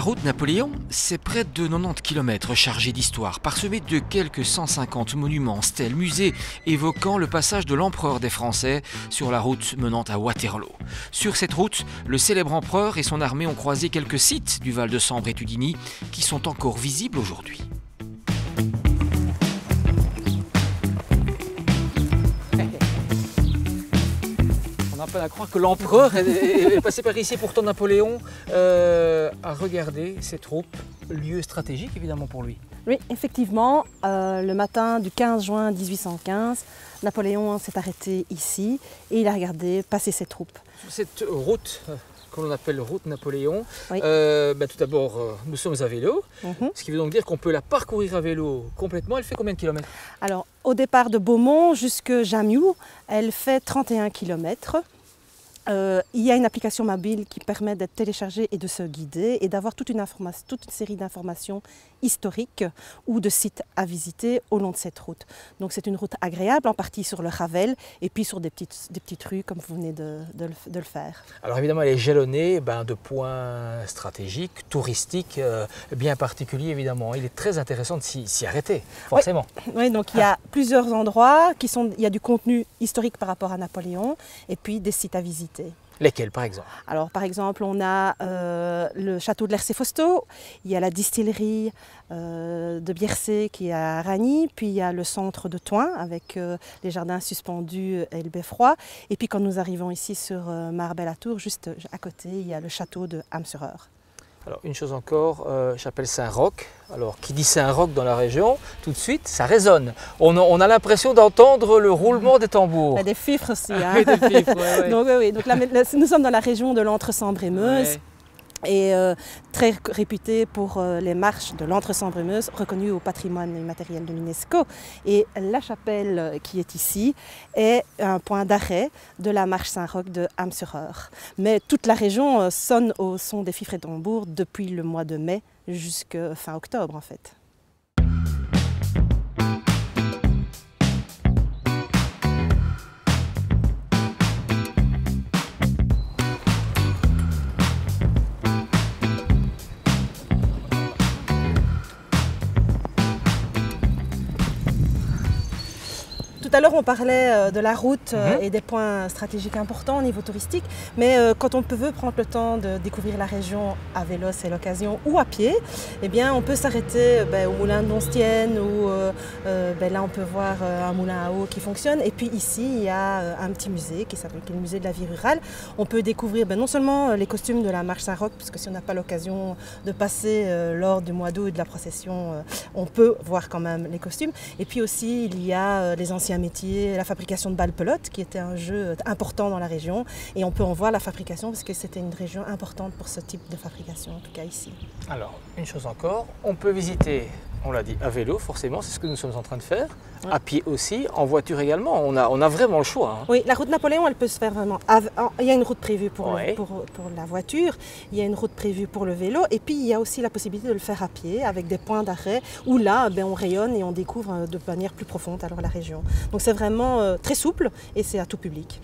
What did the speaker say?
route Napoléon, c'est près de 90 km chargés d'histoire, parsemés de quelques 150 monuments, stèles, musées évoquant le passage de l'empereur des Français sur la route menant à Waterloo. Sur cette route, le célèbre empereur et son armée ont croisé quelques sites du Val de Sambre et Tudigny qui sont encore visibles aujourd'hui. On a peine à croire que l'empereur est passé par ici. Pourtant Napoléon a regardé ses troupes, lieu stratégique évidemment pour lui. Oui, effectivement, le matin du 15 juin 1815, Napoléon s'est arrêté ici et il a regardé passer ses troupes. Sur cette route qu'on appelle route Napoléon, Oui. tout d'abord nous sommes à vélo, ce qui veut donc dire qu'on peut la parcourir à vélo complètement. Elle fait combien de kilomètres? Alors, au départ de Beaumont jusqu'à Jamioux, elle fait 31 km. Il y a une application mobile qui permet d'être téléchargée et de se guider et d'avoir toute une série d'informations historiques ou de sites à visiter au long de cette route. Donc c'est une route agréable, en partie sur le Ravel et puis sur des petites rues comme vous venez de le faire. Alors évidemment elle est jalonnée de points stratégiques, touristiques, bien particuliers évidemment. Il est très intéressant de s'y arrêter, forcément. Oui, donc il y a plusieurs endroits, il y a du contenu historique par rapport à Napoléon et puis des sites à visiter. Lesquels par exemple? Alors par exemple on a le château de l'Hercé-Fausto, il y a la distillerie de Biercé qui est à Ragny, puis il y a le centre de Thoin avec les jardins suspendus et le beffroi. Et puis quand nous arrivons ici sur Marbella-Tour, juste à côté, il y a le château de Ham-sur-Eure. Alors une chose encore, chapelle Saint-Roch. Alors qui dit Saint-Roch dans la région, tout de suite ça résonne. On a l'impression d'entendre le roulement des tambours. Des fifres aussi. Hein. Oui, des fifres, ouais. Donc, oui. Donc là, nous sommes dans la région de l'Entre-Sambre-et-Meuse. Ouais. Et très réputé pour les marches de l'Entre-Sambre-et-Meuse, reconnues au patrimoine immatériel de l'UNESCO. Et la chapelle qui est ici est un point d'arrêt de la marche Saint-Roch de Ham-sur-Eure. Mais toute la région sonne au son des fifres et tambours depuis le mois de mai jusqu'à fin octobre en fait. Tout à l'heure, on parlait de la route et des points stratégiques importants au niveau touristique, mais quand on veut prendre le temps de découvrir la région à vélo, c'est l'occasion, ou à pied, eh bien, on peut s'arrêter au moulin de Donstienne, où là on peut voir un moulin à eau qui fonctionne. Et puis ici, il y a un petit musée qui s'appelle le musée de la vie rurale. On peut découvrir non seulement les costumes de la marche Saint-Roch, parce que si on n'a pas l'occasion de passer lors du mois d'août et de la procession, on peut voir quand même les costumes. Et puis aussi, il y a les anciens métier, la fabrication de balles-pelotes qui était un jeu important dans la région et on peut en voir la fabrication parce que c'était une région importante pour ce type de fabrication, en tout cas ici. Alors, une chose encore, on peut visiter, on l'a dit, à vélo forcément, c'est ce que nous sommes en train de faire, à pied aussi, en voiture également, on a vraiment le choix. Hein. Oui, la route Napoléon, elle peut se faire vraiment, il y a une route prévue pour la voiture, il y a une route prévue pour le vélo et puis il y a aussi la possibilité de le faire à pied avec des points d'arrêt où là, on rayonne et on découvre de manière plus profonde alors la région. Donc c'est vraiment très souple et c'est à tout public.